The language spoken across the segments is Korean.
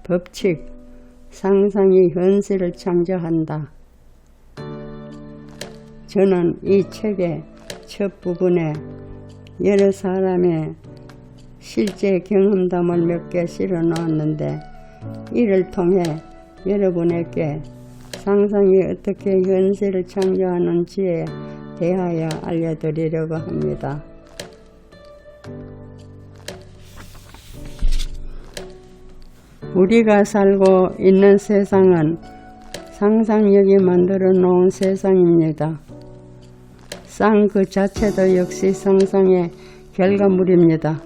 법칙, 상상이 현실을 창조한다. 저는 이 책의 첫 부분에 여러 사람의 실제 경험담을 몇 개 실어 놓았는데, 이를 통해 여러분에게 상상이 어떻게 현실을 창조하는지에 대하여 알려드리려고 합니다. 우리가 살고 있는 세상은 상상력이 만들어 놓은 세상입니다. 쌍 그 자체도 역시 상상의 결과물입니다.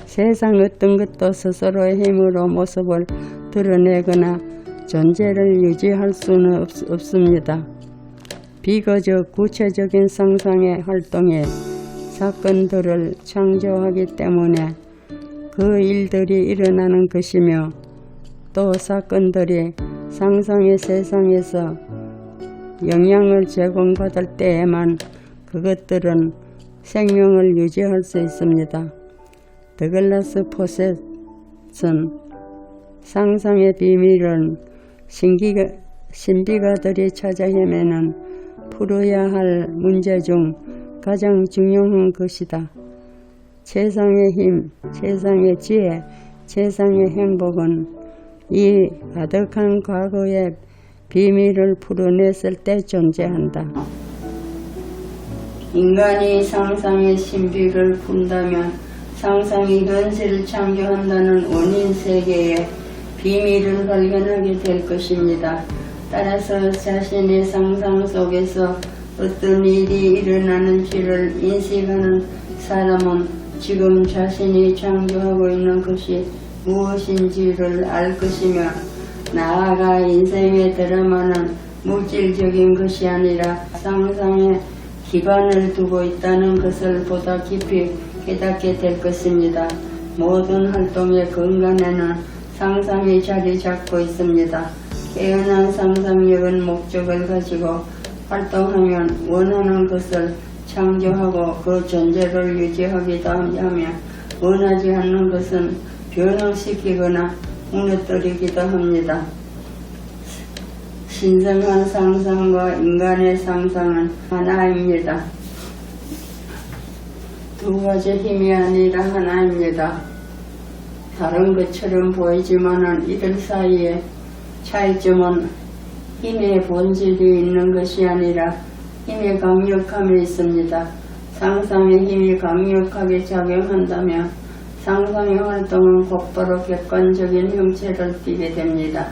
세상 어떤 것도 스스로의 힘으로 모습을 드러내거나 존재를 유지할 수는 없습니다. 비교적 구체적인 상상의 활동이 사건들을 창조하기 때문에 그 일들이 일어나는 것이며, 또 사건들이 상상의 세상에서 영향을 제공받을 때에만 그것들은 생명을 유지할 수 있습니다. 더글라스 포셋은 상상의 비밀은 신비가들이 찾아 헤매는 풀어야 할 문제 중 가장 중요한 것이다. 세상의 힘, 세상의 지혜, 세상의 행복은 이 가득한 과거의 비밀을 풀어냈을 때 존재한다. 인간이 상상의 신비를 푼다면 상상이 현실을 창조한다는 원인 세계의 비밀을 발견하게 될 것입니다. 따라서 자신의 상상 속에서 어떤 일이 일어나는지를 인식하는 사람은 지금 자신이 창조하고 있는 것이 무엇인지를 알 것이며, 나아가 인생의 드라마는 물질적인 것이 아니라 상상에 기반을 두고 있다는 것을 보다 깊이 깨닫게 될 것입니다. 모든 활동의 근간에는 상상이 자리 잡고 있습니다. 깨어난 상상력은 목적을 가지고 활동하면 원하는 것을 창조하고 그 존재를 유지하기도 하며, 원하지 않는 것은 변형시키거나 무너뜨리기도 합니다. 신성한 상상과 인간의 상상은 하나입니다. 두 가지 힘이 아니라 하나입니다. 다른 것처럼 보이지만은 이들 사이의 차이점은 힘의 본질이 있는 것이 아니라 힘의 강력함이 있습니다. 상상의 힘이 강력하게 작용한다면 상상의 활동은 곧바로 객관적인 형체를 띠게 됩니다.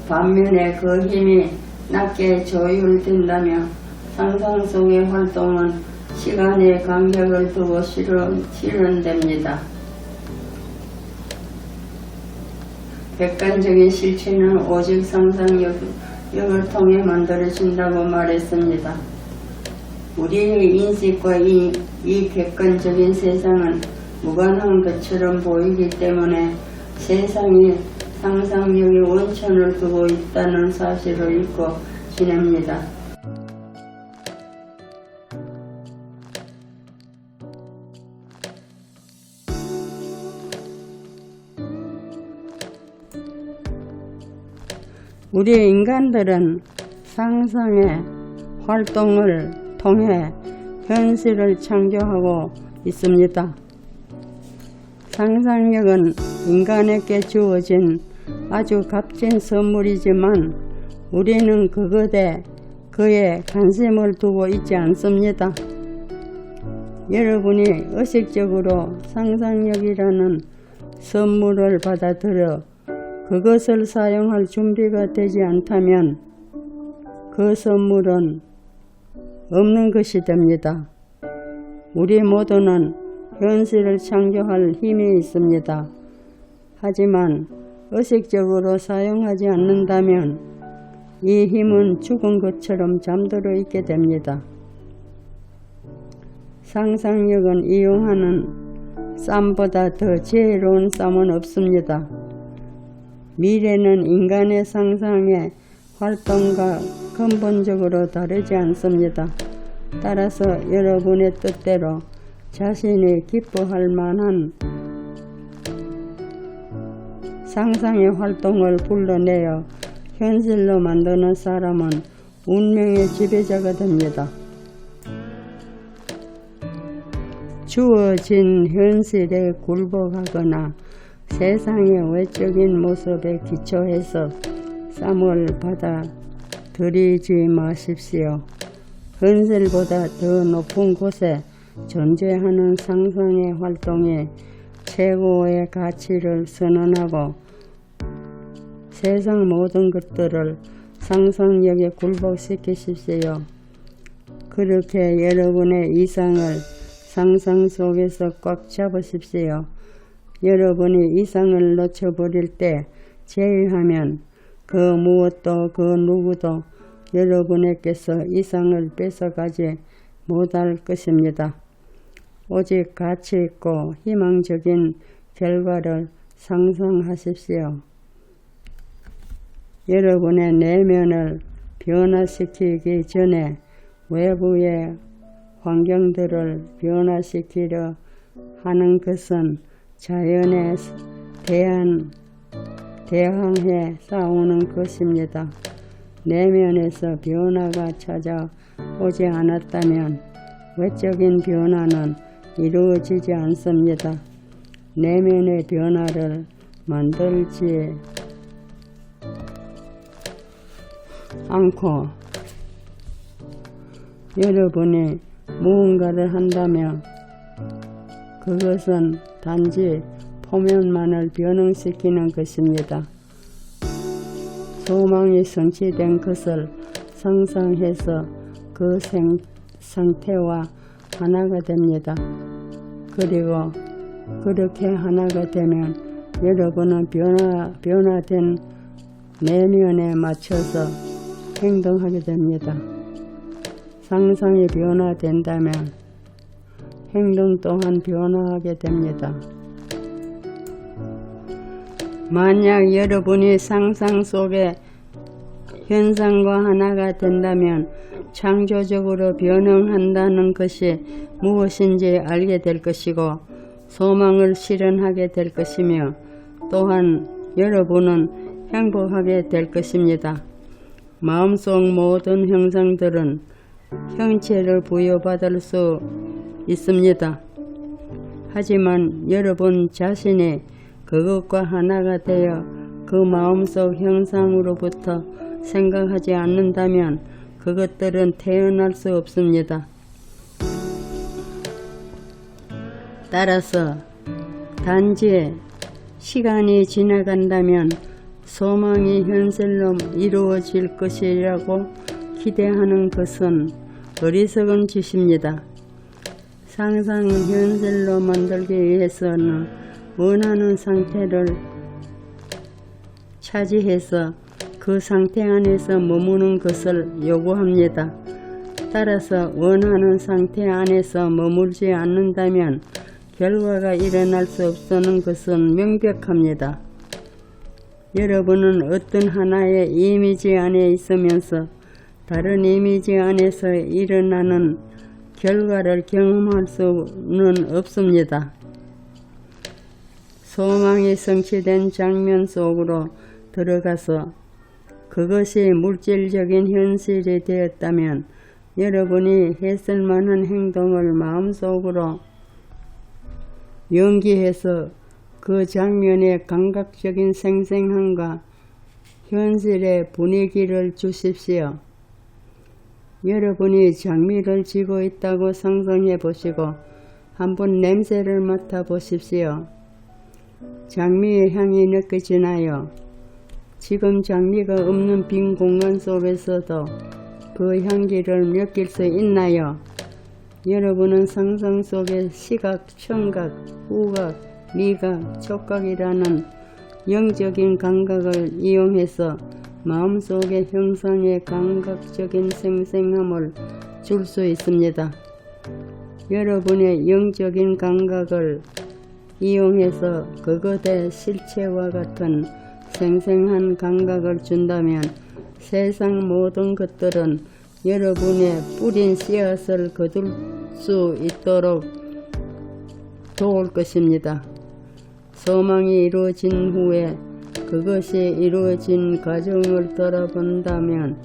반면에 그 힘이 낮게 조율된다면 상상 속의 활동은 시간의 간격을 두고 실현됩니다. 객관적인 실체는 오직 상상력을 통해 만들어진다고 말했습니다. 우리의 인식과 이 객관적인 세상은 무관한 것처럼 보이기 때문에 세상이 상상력의 원천을 두고 있다는 사실을 잊고 지냅니다. 우리 인간들은 상상의 활동을 통해 현실을 창조하고 있습니다. 상상력은 인간에게 주어진 아주 값진 선물이지만 우리는 그에 관심을 두고 있지 않습니다. 여러분이 의식적으로 상상력이라는 선물을 받아들여 그것을 사용할 준비가 되지 않다면 그 선물은 없는 것이 됩니다. 우리 모두는 현실을 창조할 힘이 있습니다. 하지만 의식적으로 사용하지 않는다면 이 힘은 죽은 것처럼 잠들어 있게 됩니다. 상상력은 이용하는 쌈보다 더 지혜로운 쌈은 없습니다. 미래는 인간의 상상의 활동과 근본적으로 다르지 않습니다. 따라서 여러분의 뜻대로 자신이 기뻐할 만한 상상의 활동을 불러내어 현실로 만드는 사람은 운명의 지배자가 됩니다. 주어진 현실에 굴복하거나 세상의 외적인 모습에 기초해서 쌈을 받아들이지 마십시오. 현실보다 더 높은 곳에 존재하는 상상의 활동에 최고의 가치를 선언하고 세상 모든 것들을 상상력에 굴복시키십시오. 그렇게 여러분의 이상을 상상 속에서 꽉 잡으십시오. 여러분이 이상을 놓쳐버릴 때 제외하면 그 무엇도 그 누구도 여러분에게서 이상을 뺏어가지 못할 것입니다. 오직 가치 있고 희망적인 결과를 상상하십시오. 여러분의 내면을 변화시키기 전에 외부의 환경들을 변화시키려 하는 것은 자연에 대항해 싸우는 것입니다. 내면에서 변화가 찾아오지 않았다면 외적인 변화는 이루어지지 않습니다. 내면의 변화를 만들지 않고 여러분이 무언가를 한다면 그것은 단지 표면만을 변형시키는 것입니다. 소망이 성취된 것을 상상해서 그 상태와 하나가 됩니다. 그리고 그렇게 하나가 되면 여러분은 변화된 내면에 맞춰서 행동하게 됩니다. 상상이 변화된다면 행동 또한 변화하게 됩니다. 만약 여러분이 상상 속의 현상과 하나가 된다면 창조적으로 변형한다는 것이 무엇인지 알게 될 것이고 소망을 실현하게 될 것이며 또한 여러분은 행복하게 될 것입니다. 마음속 모든 형상들은 형체를 부여받을 수 있습니다. 하지만 여러분 자신이 그것과 하나가 되어 그 마음속 형상으로부터 생각하지 않는다면 그것들은 태어날 수 없습니다. 따라서 단지 시간이 지나간다면 소망이 현실로 이루어질 것이라고 기대하는 것은 어리석은 짓입니다. 상상을 현실로 만들기 위해서는 원하는 상태를 차지해서 그 상태 안에서 머무는 것을 요구합니다. 따라서 원하는 상태 안에서 머물지 않는다면 결과가 일어날 수 없다는 것은 명백합니다. 여러분은 어떤 하나의 이미지 안에 있으면서 다른 이미지 안에서 일어나는 결과를 경험할 수는 없습니다. 소망이 성취된 장면 속으로 들어가서 그것이 물질적인 현실이 되었다면 여러분이 했을 만한 행동을 마음속으로 연기해서 그 장면의 감각적인 생생함과 현실의 분위기를 주십시오. 여러분이 장미를 쥐고 있다고 상상해 보시고 한번 냄새를 맡아 보십시오. 장미의 향이 느껴지나요? 지금 장미가 없는 빈 공간 속에서도 그 향기를 느낄 수 있나요? 여러분은 상상 속에 시각, 청각, 후각, 미각, 촉각이라는 영적인 감각을 이용해서 마음속의 형상의 감각적인 생생함을 줄 수 있습니다. 여러분의 영적인 감각을 이용해서 그것의 실체와 같은 생생한 감각을 준다면 세상 모든 것들은 여러분의 뿌린 씨앗을 거둘 수 있도록 도울 것입니다. 소망이 이루어진 후에 그것이 이루어진 과정을 돌아본다면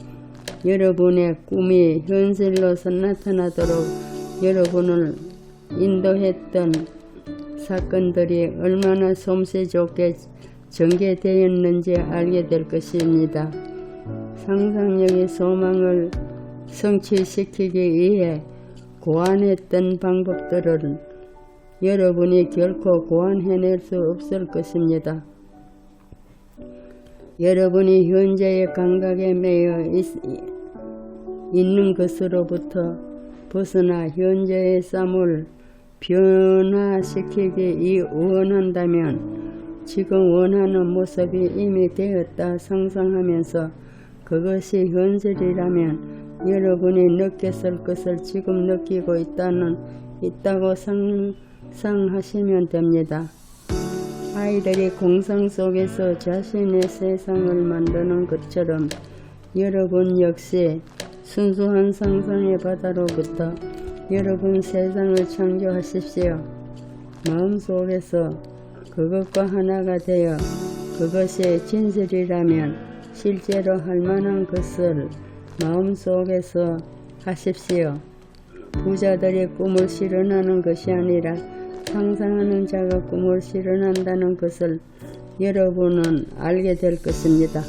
여러분의 꿈이 현실로 나타나도록 여러분을 인도했던 사건들이 얼마나 솜씨 좋게 전개되었는지 알게 될 것입니다. 상상력의 소망을 성취시키기 위해 고안했던 방법들은 여러분이 결코 고안해낼 수 없을 것입니다. 여러분이 현재의 감각에 매여 있는 것으로부터 벗어나 현재의 삶을 변화시키기 원한다면 지금 원하는 모습이 이미 되었다 상상하면서 그것이 현실이라면 여러분이 느꼈을 것을 지금 느끼고 있다고 상상하시면 됩니다. 아이들이 공상 속에서 자신의 세상을 만드는 것처럼 여러분 역시 순수한 상상의 바다로부터 여러분 세상을 창조하십시오. 마음속에서 그것과 하나가 되어 그것이 진실이라면 실제로 할 만한 것을 마음속에서 하십시오. 부자들이 꿈을 실현하는 것이 아니라 상상하는 자가 꿈을 실현한다는 것을 여러분은 알게 될 것입니다.